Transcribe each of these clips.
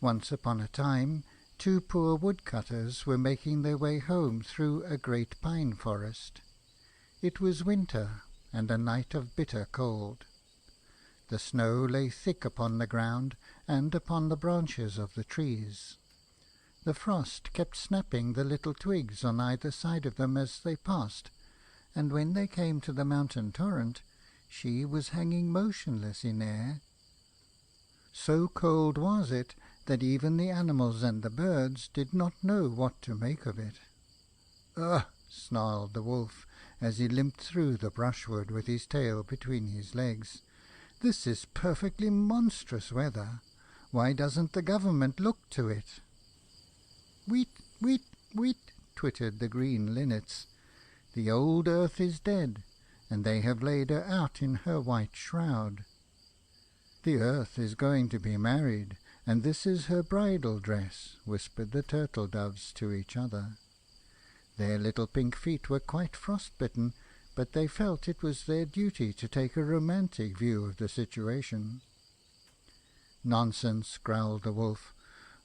Once upon a time, 2 poor woodcutters were making their way home through a great pine forest. It was winter, and a night of bitter cold. The snow lay thick upon the ground and upon the branches of the trees. The frost kept snapping the little twigs on either side of them as they passed, and when they came to the mountain torrent, she was hanging motionless in air. So cold was it that even the animals and the birds did not know what to make of it. "Ugh!" snarled the wolf, as he limped through the brushwood with his tail between his legs. "This is perfectly monstrous weather. Why doesn't the government look to it?" "Weet, weet, weet," twittered the green linnets. "The old earth is dead, and they have laid her out in her white shroud. The earth is going to be married, and this is her bridal dress," whispered the turtle doves to each other. Their little pink feet were quite frostbitten, but they felt it was their duty to take a romantic view of the situation. "Nonsense," growled the wolf.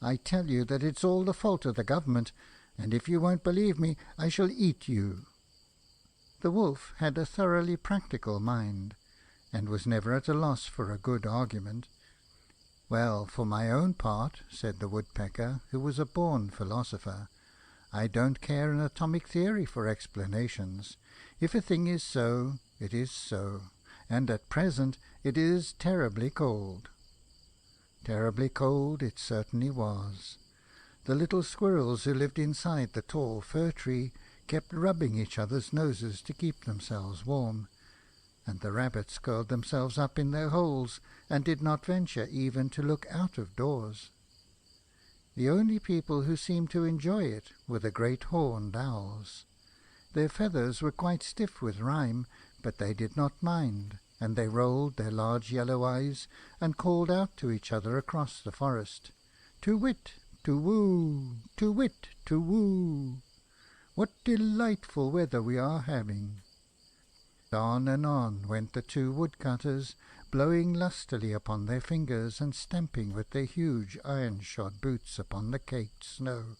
"I tell you that it's all the fault of the government, and if you won't believe me, I shall eat you." The wolf had a thoroughly practical mind, and was never at a loss for a good argument. "Well, for my own part," said the woodpecker, who was a born philosopher, "I don't care an atomic theory for explanations. If a thing is so, it is so, and at present it is terribly cold." Terribly cold it certainly was. The little squirrels who lived inside the tall fir tree kept rubbing each other's noses to keep themselves warm, and the rabbits curled themselves up in their holes and did not venture even to look out of doors. The only people who seemed to enjoy it were the great horned owls. Their feathers were quite stiff with rime, but they did not mind, and they rolled their large yellow eyes and called out to each other across the forest, "Tu whit, tu woo, tu whit, tu woo. What delightful weather we are having!" On and on went the 2 woodcutters, blowing lustily upon their fingers and stamping with their huge iron-shod boots upon the caked snow.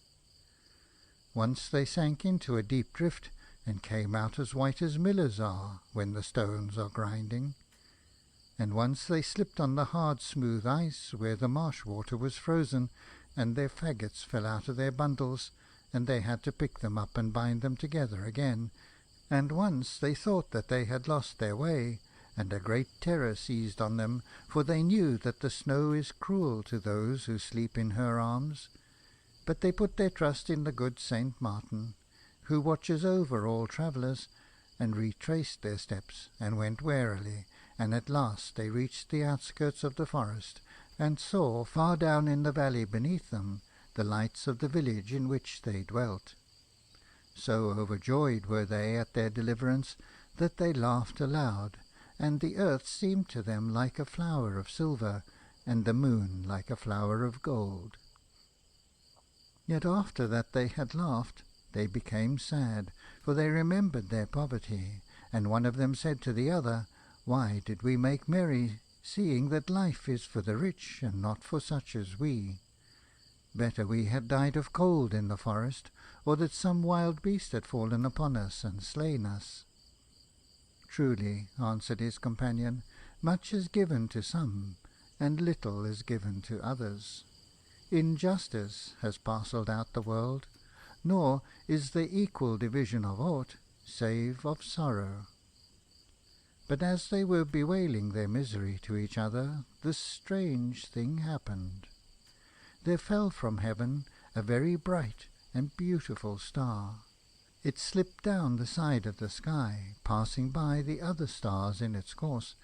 Once they sank into a deep drift, and came out as white as millers are when the stones are grinding. And once they slipped on the hard smooth ice where the marsh water was frozen, and their faggots fell out of their bundles, and they had to pick them up and bind them together again. And once they thought that they had lost their way, and a great terror seized on them, for they knew that the snow is cruel to those who sleep in her arms. But they put their trust in the good Saint Martin, who watches over all travellers, and retraced their steps, and went warily, and at last they reached the outskirts of the forest, and saw, far down in the valley beneath them, the lights of the village in which they dwelt. So overjoyed were they at their deliverance that they laughed aloud, and the earth seemed to them like a flower of silver, and the moon like a flower of gold. Yet after that they had laughed, they became sad, for they remembered their poverty, and one of them said to the other, "Why did we make merry, seeing that life is for the rich, and not for such as we? Better we had died of cold in the forest, or that some wild beast had fallen upon us and slain us." "Truly," answered his companion, "much is given to some, and little is given to others. Injustice has parcelled out the world, nor is there equal division of aught, save of sorrow." But as they were bewailing their misery to each other, this strange thing happened. There fell from heaven a very bright and beautiful star. It slipped down the side of the sky, passing by the other stars in its course,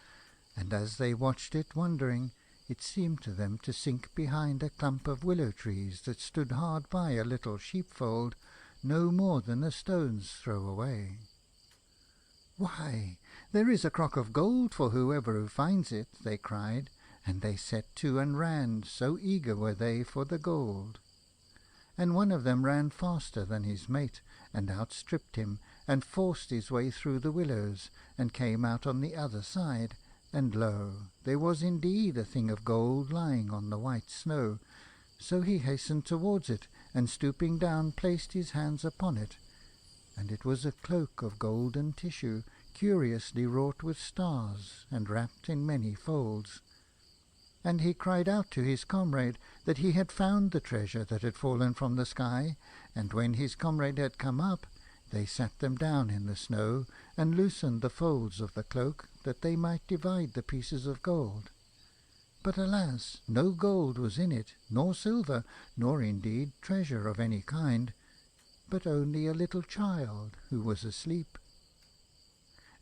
and as they watched it wondering, it seemed to them to sink behind a clump of willow trees that stood hard by a little sheepfold, no more than a stone's throw away. "Why, there is a crock of gold for who finds it," they cried, and they set to and ran, so eager were they for the gold. And one of them ran faster than his mate, and outstripped him, and forced his way through the willows, and came out on the other side, and lo, there was indeed a thing of gold lying on the white snow, So he hastened towards it, and stooping down placed his hands upon it, and it was a cloak of golden tissue, curiously wrought with stars, and wrapped in many folds. And he cried out to his comrade that he had found the treasure that had fallen from the sky, and when his comrade had come up, they sat them down in the snow, and loosened the folds of the cloak, that they might divide the pieces of gold. But alas, no gold was in it, nor silver, nor indeed treasure of any kind, but only a little child who was asleep.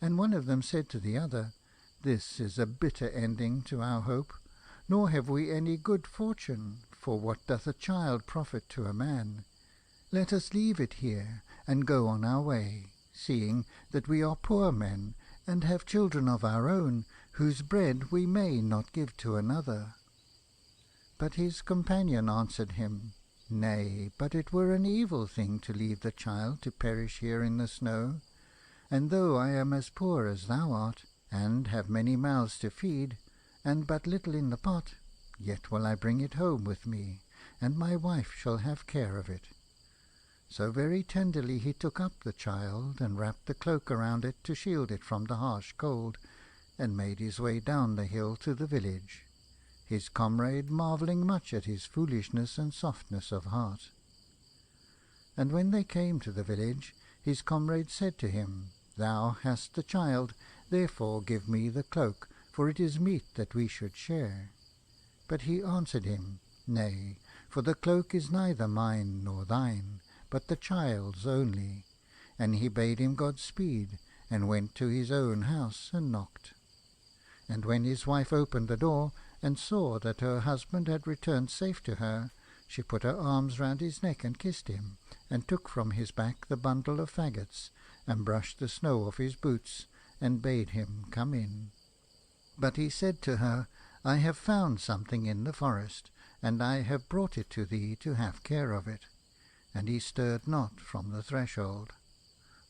And one of them said to the other, "This is a bitter ending to our hope, nor have we any good fortune, for what doth a child profit to a man? Let us leave it here, and go on our way, seeing that we are poor men, and have children of our own, whose bread we may not give to another." But his companion answered him, "Nay, but it were an evil thing to leave the child to perish here in the snow. And though I am as poor as thou art, and have many mouths to feed, and but little in the pot, yet will I bring it home with me, and my wife shall have care of it." So very tenderly he took up the child, and wrapped the cloak around it to shield it from the harsh cold, and made his way down the hill to the village, his comrade marvelling much at his foolishness and softness of heart. And when they came to the village, his comrade said to him, "Thou hast the child, therefore give me the cloak, for it is meet that we should share." But he answered him, "Nay, for the cloak is neither mine nor thine, but the child's only." And he bade him Godspeed, and went to his own house and knocked. And when his wife opened the door, and saw that her husband had returned safe to her, she put her arms round his neck and kissed him, and took from his back the bundle of faggots, and brushed the snow off his boots, and bade him come in. But he said to her, "I have found something in the forest, and I have brought it to thee to have care of it." And he stirred not from the threshold.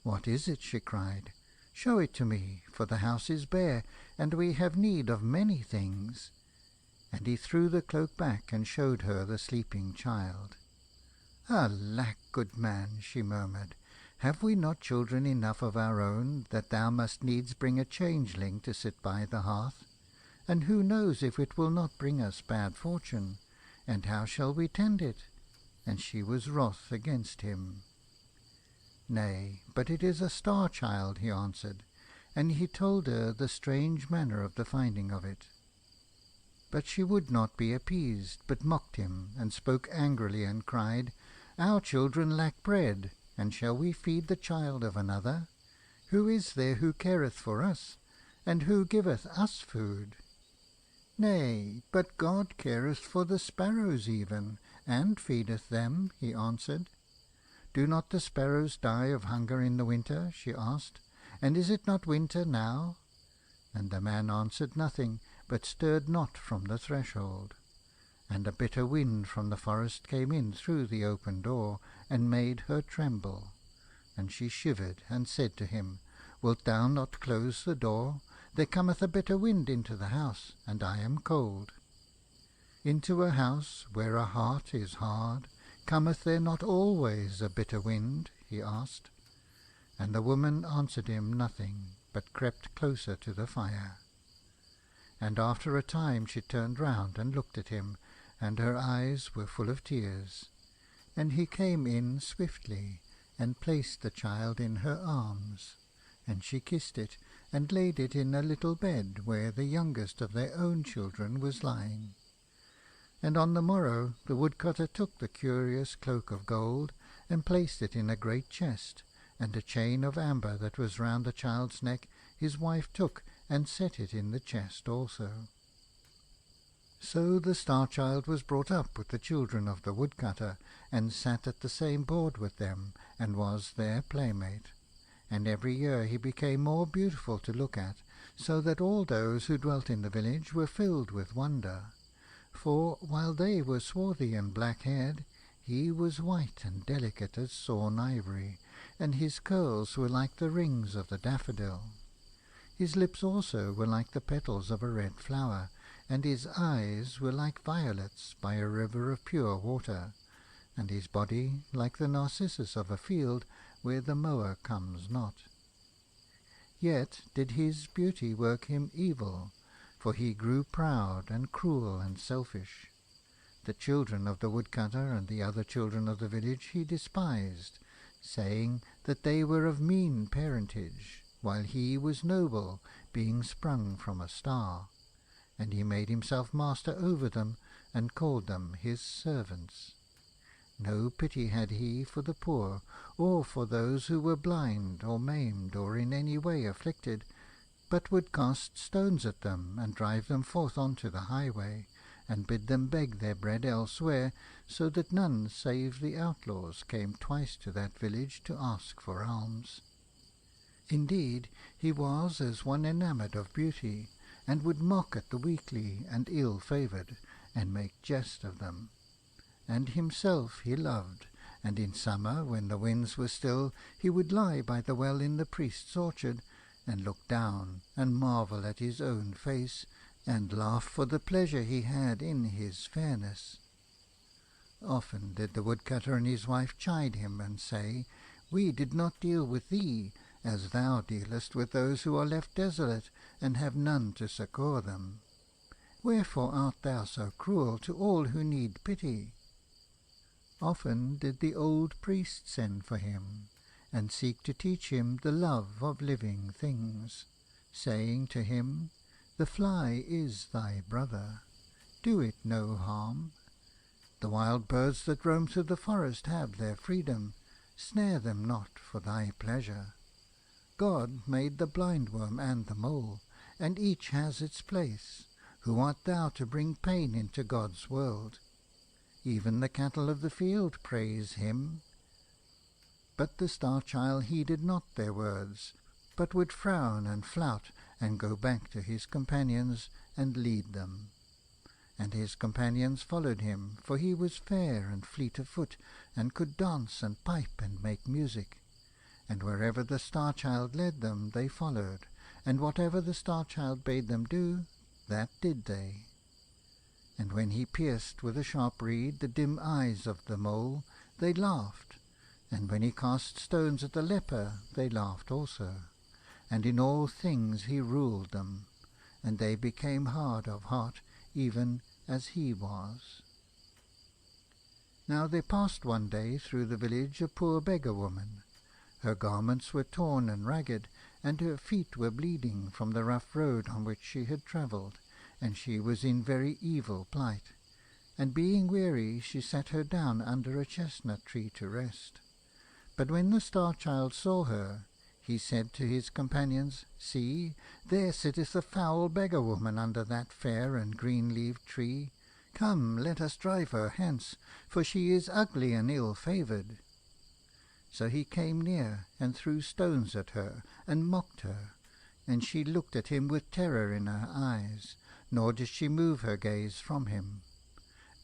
"What is it?" she cried. "Show it to me, for the house is bare, and we have need of many things." And he threw the cloak back, and showed her the sleeping child. "Alack, good man," she murmured, "have we not children enough of our own, that thou must needs bring a changeling to sit by the hearth? And who knows if it will not bring us bad fortune? And how shall we tend it?" And she was wroth against him. "Nay, but it is a star-child," he answered, and he told her the strange manner of the finding of it. But she would not be appeased, but mocked him, and spoke angrily, and cried, "Our children lack bread, and shall we feed the child of another? Who is there who careth for us, and who giveth us food?" "Nay, but God careth for the sparrows even, and feedeth them," he answered. "Do not the sparrows die of hunger in the winter?" she asked, "and is it not winter now?" And the man answered nothing, but stirred not from the threshold. And a bitter wind from the forest came in through the open door, and made her tremble. And she shivered, and said to him, "Wilt thou not close the door? There cometh a bitter wind into the house, and I am cold." "Into a house where a heart is hard, cometh there not always a bitter wind?" he asked. And the woman answered him nothing, but crept closer to the fire. And after a time she turned round and looked at him, and her eyes were full of tears. And he came in swiftly, and placed the child in her arms. And she kissed it, and laid it in a little bed, where the youngest of their own children was lying. And on the morrow the woodcutter took the curious cloak of gold, and placed it in a great chest, and a chain of amber that was round the child's neck his wife took, and set it in the chest also. So the Star-Child was brought up with the children of the woodcutter, and sat at the same board with them, and was their playmate. And every year he became more beautiful to look at, so that all those who dwelt in the village were filled with wonder. For while they were swarthy and black-haired, he was white and delicate as sawn ivory, and his curls were like the rings of the daffodil. His lips also were like the petals of a red flower, and his eyes were like violets by a river of pure water, and his body like the narcissus of a field where the mower comes not. Yet did his beauty work him evil, for he grew proud and cruel and selfish. The children of the woodcutter and the other children of the village he despised, saying that they were of mean parentage, while he was noble, being sprung from a star. And he made himself master over them, and called them his servants. No pity had he for the poor, or for those who were blind, or maimed, or in any way afflicted, but would cast stones at them, and drive them forth onto the highway, and bid them beg their bread elsewhere, so that none save the outlaws came twice to that village to ask for alms. Indeed, he was as one enamoured of beauty, and would mock at the weakly and ill-favoured, and make jest of them. And himself he loved, and in summer, when the winds were still, he would lie by the well in the priest's orchard, and look down, and marvel at his own face, and laugh for the pleasure he had in his fairness. Often did the woodcutter and his wife chide him, and say, "We did not deal with thee, as thou dealest with those who are left desolate, and have none to succour them. Wherefore art thou so cruel to all who need pity?" Often did the old priest send for him, and seek to teach him the love of living things, saying to him, "The fly is thy brother, do it no harm. The wild birds that roam through the forest have their freedom, snare them not for thy pleasure. God made the blindworm and the mole, and each has its place. Who art thou to bring pain into God's world? Even the cattle of the field praise him." But the Star-Child heeded not their words, but would frown and flout, and go back to his companions and lead them. And his companions followed him, for he was fair and fleet of foot, and could dance and pipe and make music. And wherever the Star-Child led them, they followed, and whatever the Star-Child bade them do, that did they. And when he pierced with a sharp reed the dim eyes of the mole, they laughed, and when he cast stones at the leper, they laughed also. And in all things he ruled them, and they became hard of heart, even as he was. Now there passed one day through the village a poor beggar-woman. Her garments were torn and ragged, and her feet were bleeding from the rough road on which she had travelled, and she was in very evil plight. And being weary, she sat her down under a chestnut tree to rest. But when the Star-Child saw her, he said to his companions, "See, there sitteth a foul beggar-woman under that fair and green-leaved tree. Come, let us drive her hence, for she is ugly and ill-favoured." So he came near, and threw stones at her, and mocked her. And she looked at him with terror in her eyes, nor did she move her gaze from him.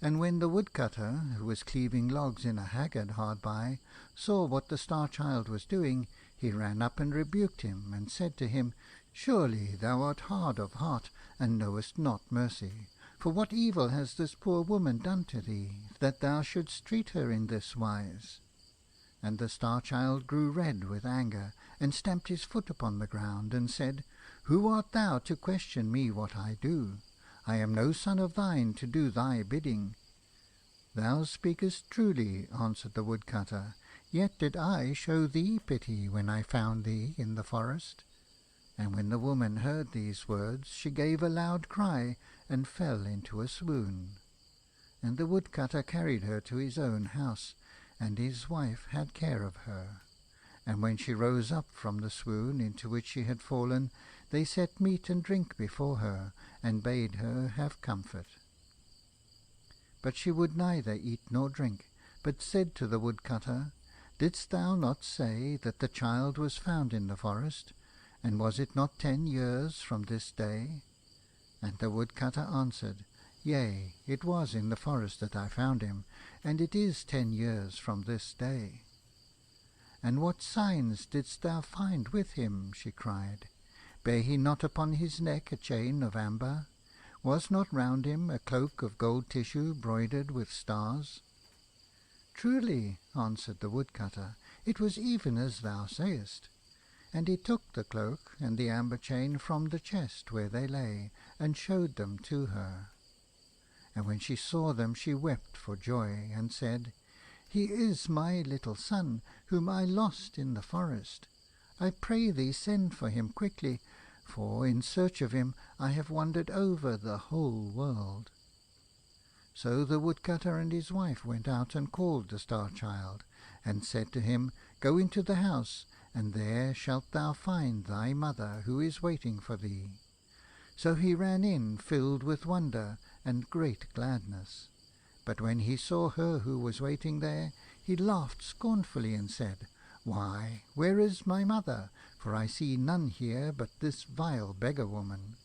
And when the woodcutter, who was cleaving logs in a haggard hard by, saw what the Star-Child was doing, he ran up and rebuked him, and said to him, "Surely thou art hard of heart, and knowest not mercy. For what evil has this poor woman done to thee, that thou shouldst treat her in this wise?" And the Star-Child grew red with anger, and stamped his foot upon the ground, and said, "Who art thou to question me what I do? I am no son of thine to do thy bidding." "Thou speakest truly," answered the woodcutter, "yet did I show thee pity when I found thee in the forest." And when the woman heard these words, she gave a loud cry, and fell into a swoon. And the woodcutter carried her to his own house, and his wife had care of her. And when she rose up from the swoon into which she had fallen, they set meat and drink before her, and bade her have comfort. But she would neither eat nor drink, but said to the woodcutter, "Didst thou not say that the child was found in the forest? And was it not 10 years from this day?" And the woodcutter answered, "Yea, it was in the forest that I found him, and it is 10 years from this day." "And what signs didst thou find with him?" she cried. "Bare he not upon his neck a chain of amber? Was not round him a cloak of gold tissue broidered with stars? Truly, answered the woodcutter, it was even as thou sayest. And he took the cloak and the amber chain from the chest where they lay, and showed them to her. And when she saw them she wept for joy, and said, He is my little son, whom I lost in the forest. I pray thee send for him quickly, for in search of him I have wandered over the whole world. So the woodcutter and his wife went out and called the Star-Child, and said to him, Go into the house, and there shalt thou find thy mother, who is waiting for thee. So he ran in, filled with wonder and great gladness. But when he saw her who was waiting there, he laughed scornfully, and said, Why, where is my mother? For I see none here but this vile beggar-woman.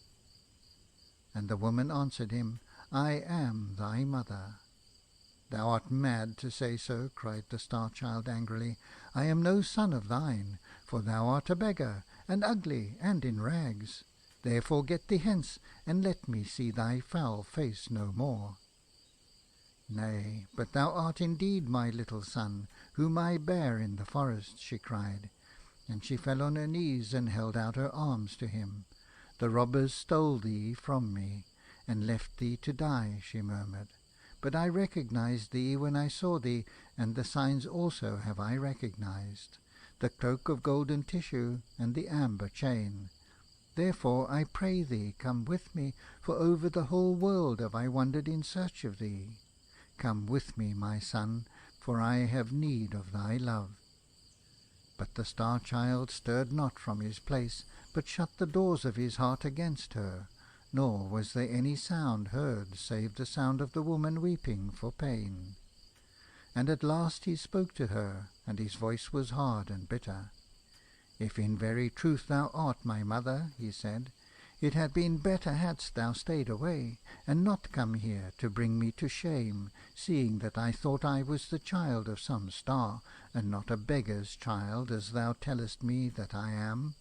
And the woman answered him, I am thy mother. Thou art mad to say so, cried the Star-Child angrily. I am no son of thine, for thou art a beggar, and ugly, and in rags. Therefore get thee hence, and let me see thy foul face no more. Nay, but thou art indeed my little son, whom I bare in the forest, she cried. And she fell on her knees, and held out her arms to him. The robbers stole thee from me, and left thee to die, she murmured. But I recognized thee when I saw thee, and the signs also have I recognized, the cloak of golden tissue, and the amber chain. Therefore I pray thee, come with me, for over the whole world have I wandered in search of thee. Come with me, my son, for I have need of thy love. But the Star-Child stirred not from his place, but shut the doors of his heart against her, nor was there any sound heard save the sound of the woman weeping for pain. And at last he spoke to her, and his voice was hard and bitter. If in very truth thou art my mother, he said, it had been better hadst thou stayed away, and not come here to bring me to shame, seeing that I thought I was the child of some star, and not a beggar's child, as thou tellest me that I am.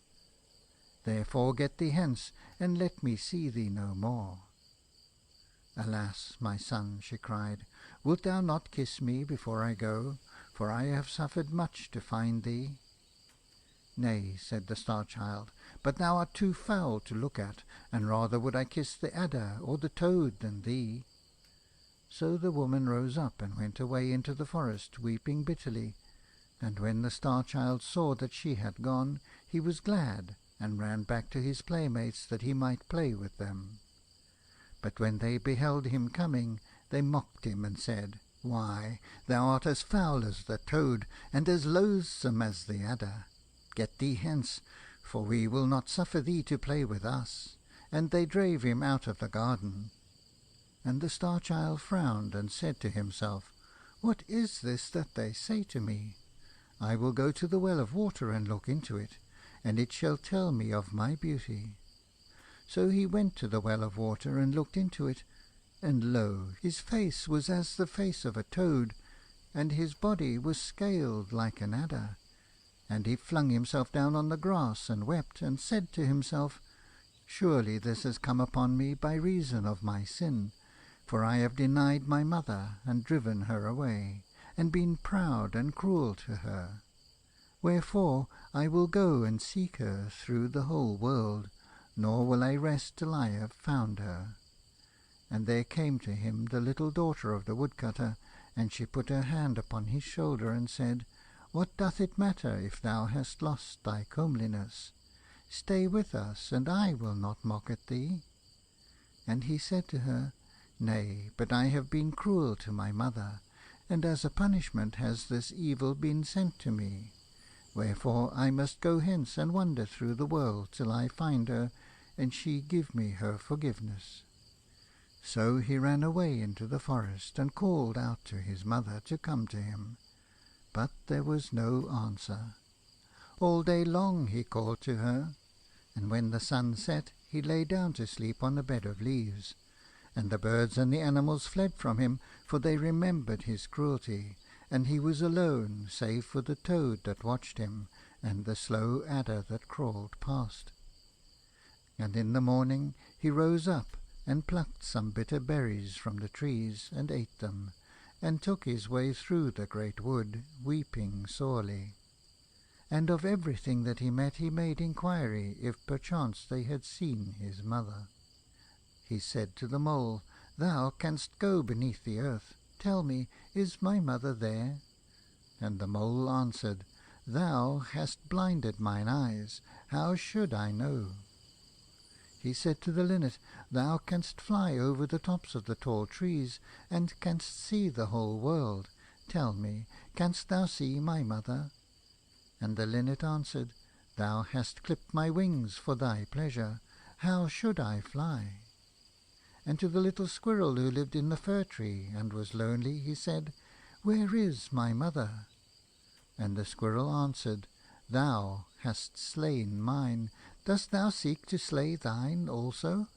Therefore get thee hence, and let me see thee no more. Alas, my son, she cried, wilt thou not kiss me before I go? For I have suffered much to find thee. Nay, said the Star-Child, but thou art too foul to look at, and rather would I kiss the adder or the toad than thee. So the woman rose up and went away into the forest, weeping bitterly. And when the Star-Child saw that she had gone, he was glad, and ran back to his playmates that he might play with them. But when they beheld him coming, they mocked him and said, Why, thou art as foul as the toad, and as loathsome as the adder. Get thee hence, for we will not suffer thee to play with us. And they drave him out of the garden. And the Star-Child frowned, and said to himself, What is this that they say to me? I will go to the well of water and look into it, and it shall tell me of my beauty. So he went to the well of water and looked into it, and lo, his face was as the face of a toad, and his body was scaled like an adder. And he flung himself down on the grass and wept, and said to himself, Surely this has come upon me by reason of my sin, for I have denied my mother, and driven her away, and been proud and cruel to her. Wherefore I will go and seek her through the whole world, nor will I rest till I have found her. And there came to him the little daughter of the woodcutter, and she put her hand upon his shoulder, and said, What doth it matter if thou hast lost thy comeliness? Stay with us, and I will not mock at thee. And he said to her, Nay, but I have been cruel to my mother, and as a punishment has this evil been sent to me. Wherefore I must go hence and wander through the world till I find her, and she give me her forgiveness. So he ran away into the forest, and called out to his mother to come to him. But there was no answer. All day long he called to her, and when the sun set, he lay down to sleep on a bed of leaves. And the birds and the animals fled from him, for they remembered his cruelty, and he was alone, save for the toad that watched him, and the slow adder that crawled past. And in the morning he rose up, and plucked some bitter berries from the trees, and ate them, and took his way through the great wood, weeping sorely. And of everything that he met he made inquiry if perchance they had seen his mother. He said to the mole, "Thou canst go beneath the earth. Tell me, is my mother there?" And the mole answered, "Thou hast blinded mine eyes. How should I know?" He said to the linnet, "Thou canst fly over the tops of the tall trees, and canst see the whole world. Tell me, canst thou see my mother?" And the linnet answered, "Thou hast clipped my wings for thy pleasure. How should I fly?" And to the little squirrel who lived in the fir tree and was lonely, he said, "Where is my mother?" And the squirrel answered, "Thou hast slain mine. Dost thou seek to slay thine also?"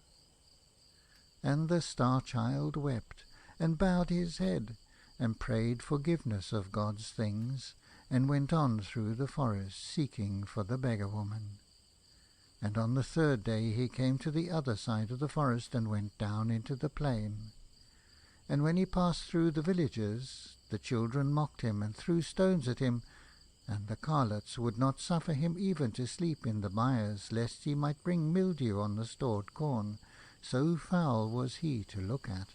And the Star-Child wept, and bowed his head, and prayed forgiveness of God's things, and went on through the forest, seeking for the beggar-woman. And on the third day he came to the other side of the forest, and went down into the plain. And when he passed through the villages, the children mocked him, and threw stones at him, and the carlots would not suffer him even to sleep in the byres, lest he might bring mildew on the stored corn, so foul was he to look at.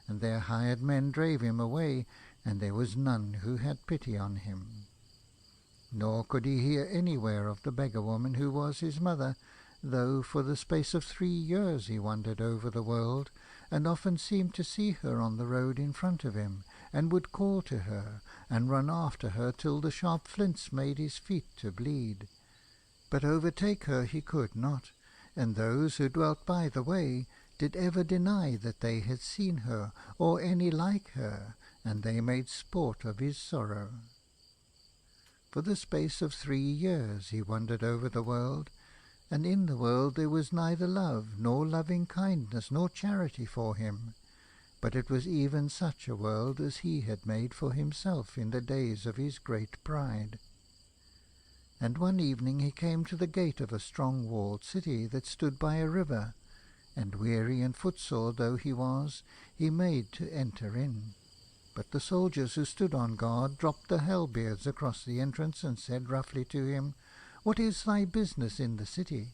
And their hired men drave him away, and there was none who had pity on him. Nor could he hear anywhere of the beggar-woman who was his mother, though for the space of 3 years he wandered over the world, and often seemed to see her on the road in front of him, and would call to her, and run after her till the sharp flints made his feet to bleed. But overtake her he could not, and those who dwelt by the way did ever deny that they had seen her, or any like her, and they made sport of his sorrow. For the space of 3 years he wandered over the world, and in the world there was neither love, nor loving kindness, nor charity for him, but it was even such a world as he had made for himself in the days of his great pride. And one evening he came to the gate of a strong walled city that stood by a river, and weary and footsore though he was, he made to enter in. But the soldiers who stood on guard dropped the halberds across the entrance, and said roughly to him, "What is thy business in the city?"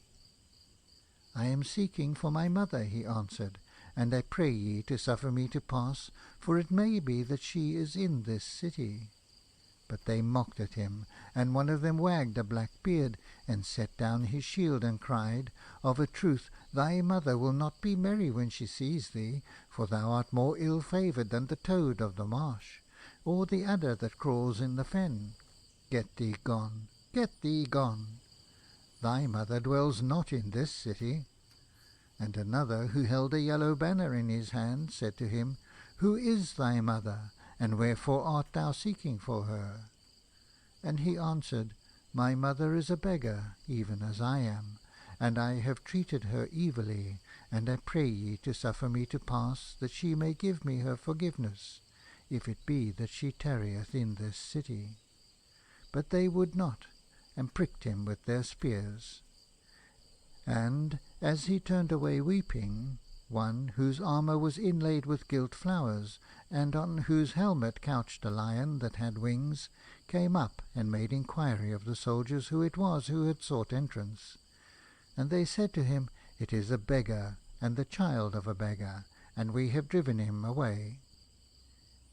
"I am seeking for my mother," he answered, "and I pray ye to suffer me to pass, for it may be that she is in this city." But they mocked at him, and one of them wagged a black beard, and set down his shield, and cried, "Of a truth thy mother will not be merry when she sees thee, for thou art more ill-favoured than the toad of the marsh, or the adder that crawls in the fen. Get thee gone, get thee gone. Thy mother dwells not in this city." And another, who held a yellow banner in his hand, said to him, "Who is thy mother, and wherefore art thou seeking for her?" And he answered, "My mother is a beggar, even as I am, and I have treated her evilly, and I pray ye to suffer me to pass, that she may give me her forgiveness, if it be that she tarrieth in this city." But they would not, and pricked him with their spears. And, as he turned away weeping, one, whose armour was inlaid with gilt flowers, and on whose helmet couched a lion that had wings, came up and made inquiry of the soldiers who it was who had sought entrance. And they said to him, "It is a beggar, and the child of a beggar, and we have driven him away."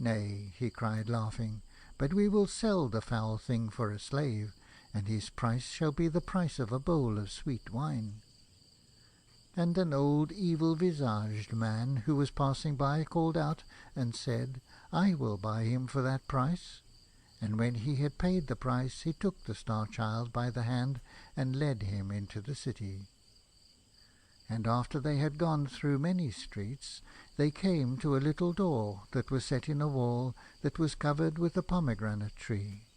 "Nay," he cried, laughing, "but we will sell the foul thing for a slave, and his price shall be the price of a bowl of sweet wine." And an old evil-visaged man who was passing by called out and said, "I will buy him for that price." And when he had paid the price, he took the Star-Child by the hand and led him into the city. And after they had gone through many streets, they came to a little door that was set in a wall that was covered with a pomegranate tree.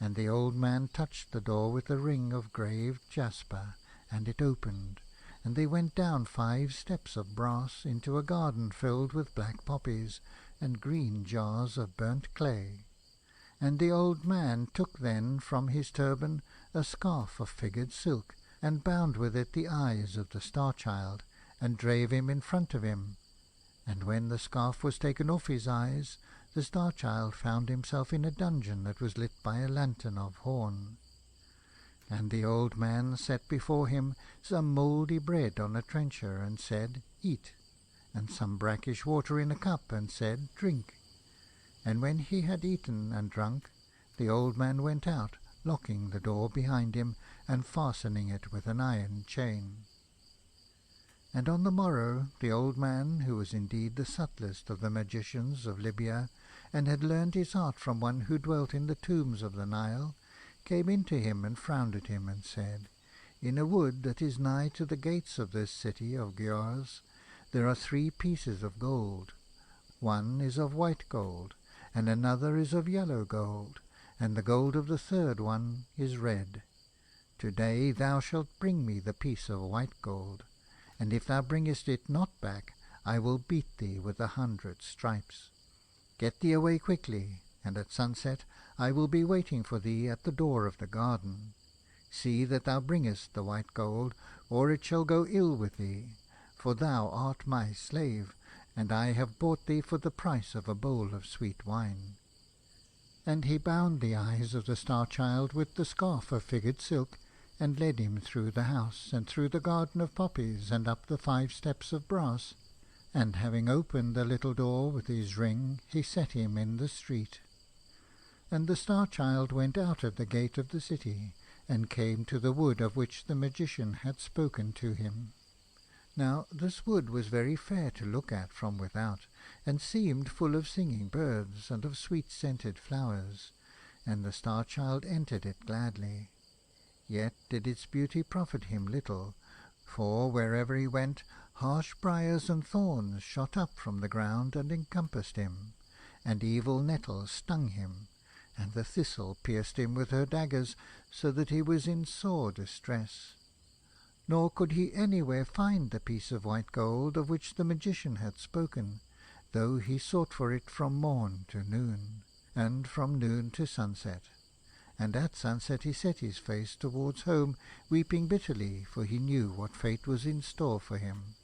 And the old man touched the door with a ring of graved jasper, and it opened, and they went down 5 steps of brass into a garden filled with black poppies and green jars of burnt clay. And the old man took then from his turban a scarf of figured silk, and bound with it the eyes of the Star-Child, and drave him in front of him. And when the scarf was taken off his eyes, the Star-Child found himself in a dungeon that was lit by a lantern of horn. And the old man set before him some mouldy bread on a trencher, and said, Eat, and some brackish water in a cup, and said, Drink. And when he had eaten and drunk, the old man went out, locking the door behind him, and fastening it with an iron chain. And on the morrow the old man, who was indeed the subtlest of the magicians of Libya, and had learned his art from one who dwelt in the tombs of the Nile, came in to him and frowned at him, and said, In a wood that is nigh to the gates of this city of Giaurs there are 3 pieces of gold. One is of white gold, and another is of yellow gold, and the gold of the third one is red. Today thou shalt bring me the piece of white gold, and if thou bringest it not back, I will beat thee with 100 stripes. Get thee away quickly, and at sunset I will be waiting for thee at the door of the garden. See that thou bringest the white gold, or it shall go ill with thee, for thou art my slave, and I have bought thee for the price of a bowl of sweet wine. And he bound the eyes of the Star-Child with the scarf of figured silk, and led him through the house, and through the garden of poppies, and up the 5 steps of brass, and having opened the little door with his ring, he set him in the street. And the Star-Child went out at the gate of the city, and came to the wood of which the magician had spoken to him. Now this wood was very fair to look at from without, and seemed full of singing birds, and of sweet-scented flowers, and the Star-Child entered it gladly. Yet did its beauty profit him little, for wherever he went, harsh briars and thorns shot up from the ground and encompassed him, and evil nettles stung him, and the thistle pierced him with her daggers, so that he was in sore distress. Nor could he anywhere find the piece of white gold of which the magician had spoken, though he sought for it from morn to noon, and from noon to sunset. And at sunset he set his face towards home, weeping bitterly, for he knew what fate was in store for him.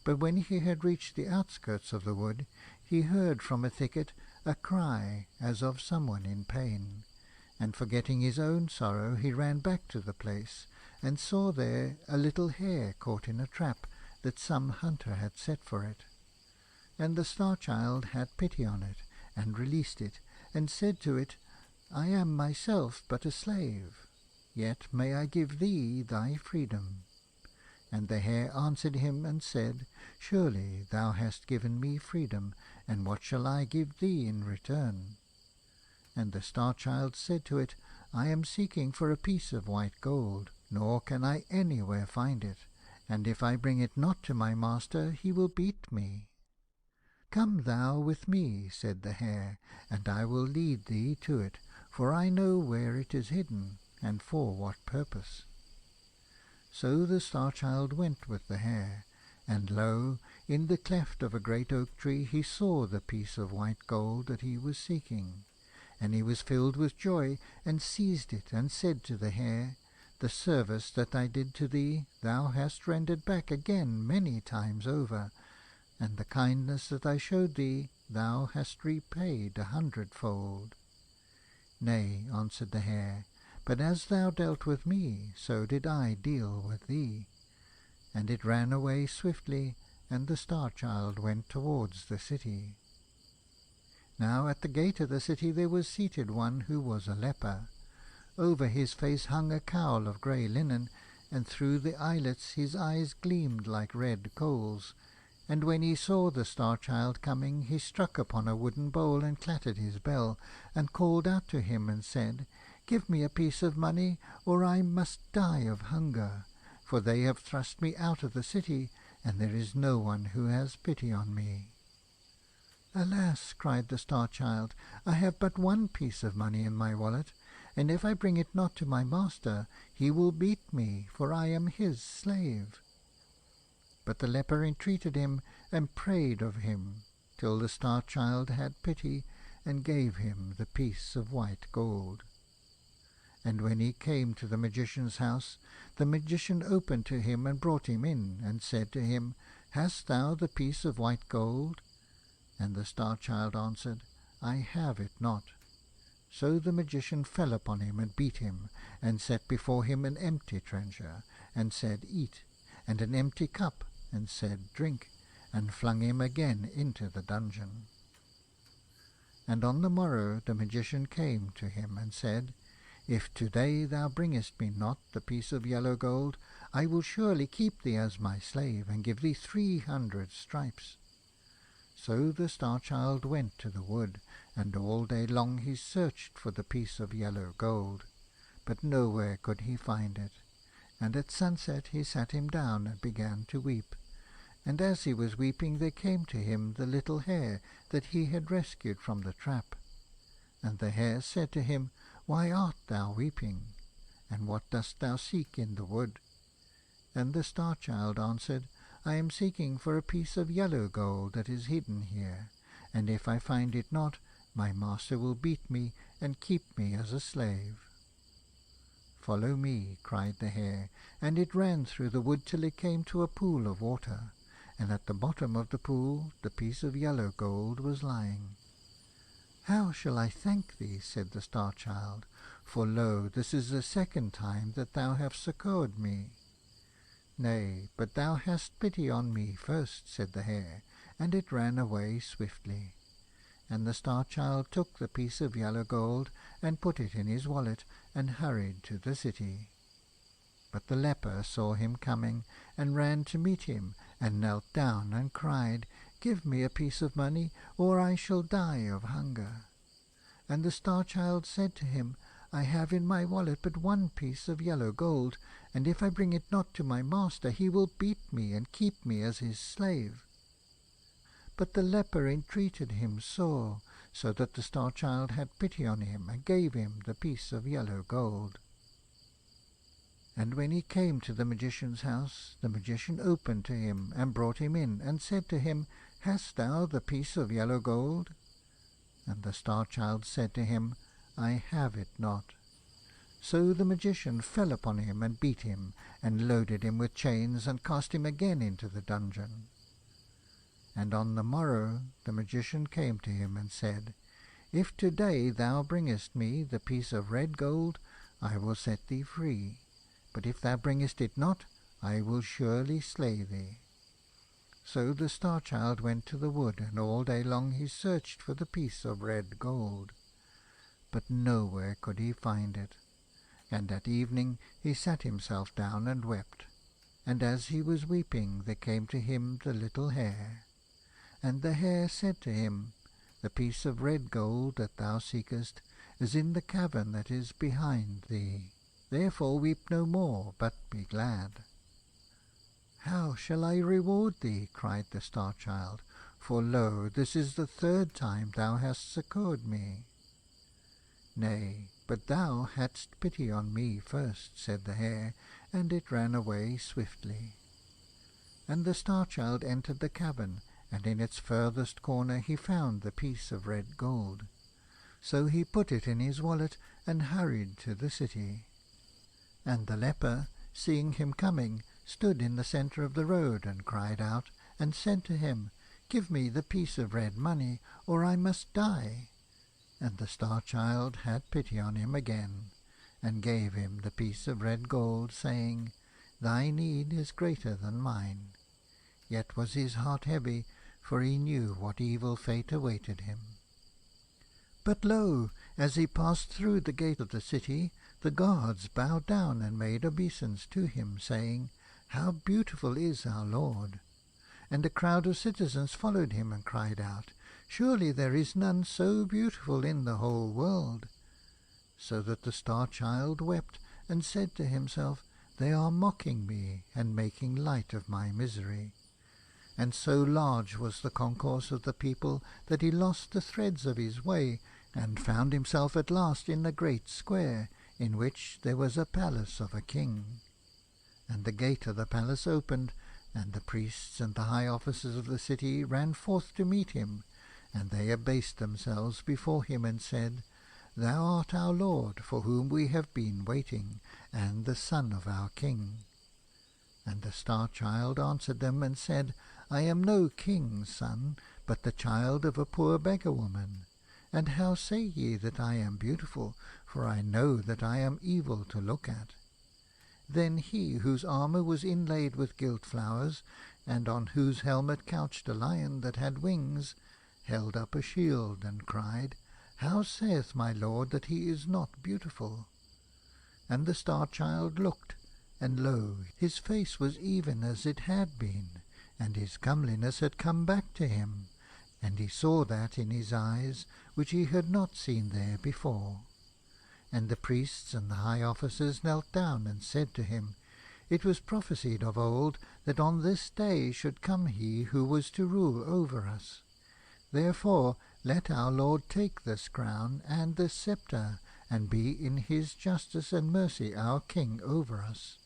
But when he had reached the outskirts of the wood, he heard from a thicket a cry as of someone in pain, and forgetting his own sorrow, he ran back to the place, and saw there a little hare caught in a trap that some hunter had set for it. And the Star-Child had pity on it, and released it, and said to it, I am myself but a slave, yet may I give thee thy freedom. And the hare answered him and said, Surely thou hast given me freedom, and what shall I give thee in return? And the Star-Child said to it, I am seeking for a piece of white gold, nor can I anywhere find it, and if I bring it not to my master, he will beat me. Come thou with me, said the hare, and I will lead thee to it, for I know where it is hidden, and for what purpose. So the Star-Child went with the hare, and lo, in the cleft of a great oak tree he saw the piece of white gold that he was seeking. And he was filled with joy, and seized it, and said to the hare, The service that I did to thee thou hast rendered back again many times over, and the kindness that I showed thee thou hast repaid 100-fold. Nay, answered the hare, but as thou dealt with me, so did I deal with thee. And it ran away swiftly, and the Star-Child went towards the city. Now at the gate of the city there was seated one who was a leper. Over his face hung a cowl of grey linen, and through the eyelets his eyes gleamed like red coals. And when he saw the Star-Child coming, he struck upon a wooden bowl and clattered his bell, and called out to him and said, Give me a piece of money, or I must die of hunger, for they have thrust me out of the city, and there is no one who has pity on me. Alas, cried the Star-Child, I have but one piece of money in my wallet, and if I bring it not to my master, he will beat me, for I am his slave. But the leper entreated him, and prayed of him, till the Star-Child had pity, and gave him the piece of white gold. And when he came to the magician's house, the magician opened to him and brought him in, and said to him, Hast thou the piece of white gold? And the Star-Child answered, I have it not. So the magician fell upon him and beat him, and set before him an empty trencher, and said, Eat, and an empty cup, and said, Drink, and flung him again into the dungeon. And on the morrow the magician came to him, and said, If today thou bringest me not the piece of yellow gold, I will surely keep thee as my slave, and give thee 300 stripes. So the Star-Child went to the wood, and all day long he searched for the piece of yellow gold, but nowhere could he find it. And at sunset he sat him down and began to weep. And as he was weeping there came to him the little hare that he had rescued from the trap. And the hare said to him, Why art thou weeping? And what dost thou seek in the wood? And the Star-Child answered, I am seeking for a piece of yellow gold that is hidden here, and if I find it not, my master will beat me and keep me as a slave. Follow me, cried the hare, and it ran through the wood till it came to a pool of water, and at the bottom of the pool the piece of yellow gold was lying. How shall I thank thee, said the Star-Child, for lo, this is the second time that thou hast succoured me. Nay, but thou hast pity on me first, said the hare, and it ran away swiftly. And the Star-Child took the piece of yellow gold, and put it in his wallet, and hurried to the city. But the leper saw him coming, and ran to meet him, and knelt down, and cried, Give me a piece of money, or I shall die of hunger. And the Star-Child said to him, I have in my wallet but one piece of yellow gold, and if I bring it not to my master, he will beat me and keep me as his slave. But the leper entreated him sore, so that the Star-Child had pity on him, and gave him the piece of yellow gold. And when he came to the magician's house, the magician opened to him, and brought him in, and said to him, Hast thou the piece of yellow gold? And the Star-Child said to him, I have it not. So the magician fell upon him, and beat him, and loaded him with chains, and cast him again into the dungeon. And on the morrow the magician came to him, and said, If today thou bringest me the piece of red gold, I will set thee free. But if thou bringest it not, I will surely slay thee. So the Star-Child went to the wood, and all day long he searched for the piece of red gold. But nowhere could he find it. And at evening he sat himself down and wept. And as he was weeping, there came to him the little hare. And the hare said to him, The piece of red gold that thou seekest is in the cavern that is behind thee. Therefore weep no more, but be glad. How shall I reward thee? Cried the Star-Child, for lo, this is the third time thou hast succoured me. Nay, but thou hadst pity on me first, said the hare, and it ran away swiftly. And the Star-Child entered the cavern, and in its furthest corner he found the piece of red gold. So he put it in his wallet, and hurried to the city. And the leper, seeing him coming, stood in the centre of the road, and cried out, and said to him, Give me the piece of red money, or I must die. And the Star-Child had pity on him again, and gave him the piece of red gold, saying, Thy need is greater than mine. Yet was his heart heavy, for he knew what evil fate awaited him. But lo, as he passed through the gate of the city, the guards bowed down and made obeisance to him, saying, How beautiful is our Lord! And a crowd of citizens followed him, and cried out, Surely there is none so beautiful in the whole world. So that the Star-Child wept, and said to himself, They are mocking me, and making light of my misery. And so large was the concourse of the people that he lost the threads of his way, and found himself at last in a great square, in which there was a palace of a king. And the gate of the palace opened, and the priests and the high officers of the city ran forth to meet him, and they abased themselves before him, and said, thou art our lord, for whom we have been waiting, and the son of our king. And the Star-Child answered them and said, I am no king's son, but the child of a poor beggar-woman. And how say ye that I am beautiful? For I know that I am evil to look at. Then he, whose armour was inlaid with gilt flowers, and on whose helmet couched a lion that had wings, held up a shield, and cried, How saith my lord that he is not beautiful? And the Star-Child looked, and lo, his face was even as it had been, and his comeliness had come back to him, and he saw that in his eyes which he had not seen there before. And the priests and the high officers knelt down and said to him, It was prophesied of old that on this day should come he who was to rule over us. Therefore let our Lord take this crown and this sceptre, and be in his justice and mercy our king over us.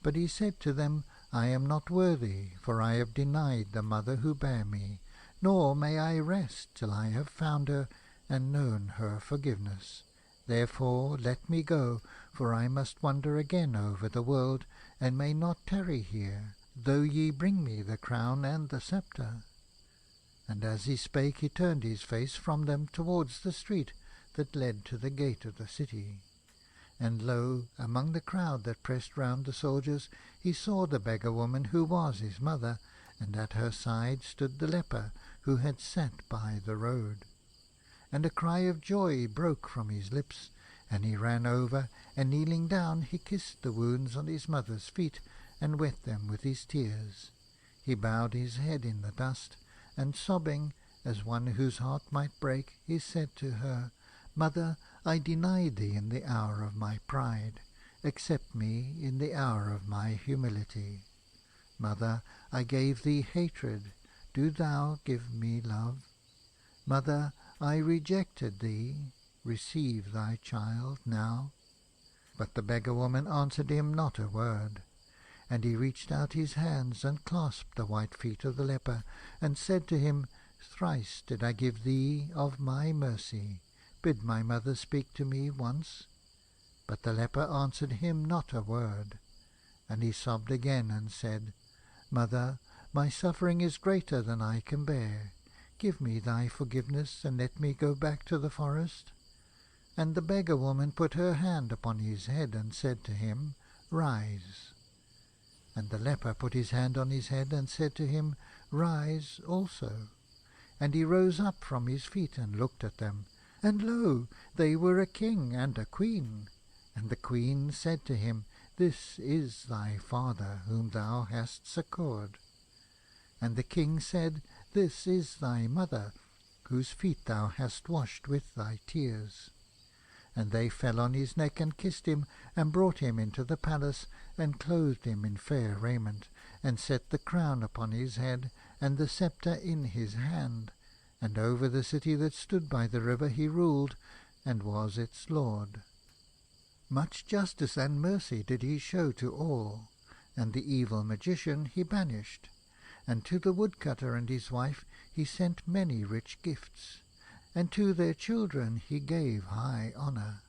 But he said to them, I am not worthy, for I have denied the mother who bare me, nor may I rest till I have found her and known her forgiveness. Therefore let me go, for I must wander again over the world, and may not tarry here, though ye bring me the crown and the sceptre. And as he spake, he turned his face from them towards the street that led to the gate of the city. And lo, among the crowd that pressed round the soldiers, he saw the beggar-woman who was his mother, and at her side stood the leper, who had sat by the road. And a cry of joy broke from his lips, and he ran over, and kneeling down, he kissed the wounds on his mother's feet, and wet them with his tears. He bowed his head in the dust, and sobbing, as one whose heart might break, he said to her, Mother, I denied thee in the hour of my pride. Accept me in the hour of my humility. Mother, I gave thee hatred. Do thou give me love. Mother, I rejected thee. Receive thy child now. But the beggar-woman answered him not a word. And he reached out his hands and clasped the white feet of the leper, and said to him, Thrice did I give thee of my mercy. Bid my mother speak to me once. But the leper answered him not a word. And he sobbed again and said, Mother, my suffering is greater than I can bear. Give me thy forgiveness, and let me go back to the forest. And the beggar-woman put her hand upon his head, and said to him, Rise. And the leper put his hand on his head, and said to him, Rise also. And he rose up from his feet, and looked at them. And lo, they were a king and a queen. And the queen said to him, This is thy father, whom thou hast succoured. And the king said, This is thy mother, whose feet thou hast washed with thy tears. And they fell on his neck and kissed him, and brought him into the palace, and clothed him in fair raiment, and set the crown upon his head, and the sceptre in his hand. And over the city that stood by the river he ruled, and was its lord. Much justice and mercy did he show to all, and the evil magician he banished. And to the woodcutter and his wife he sent many rich gifts, and to their children he gave high honour.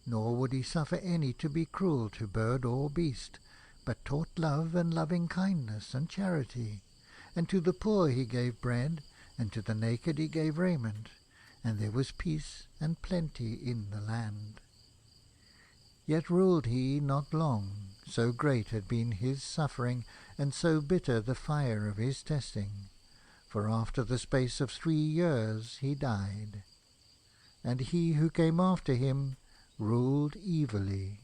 Nor would he suffer any to be cruel to bird or beast, but taught love and loving kindness and charity. And to the poor he gave bread, and to the naked he gave raiment, and there was peace and plenty in the land. Yet ruled he not long, so great had been his suffering, and so bitter the fire of his testing. For after the space of 3 years he died. And he who came after him ruled evilly.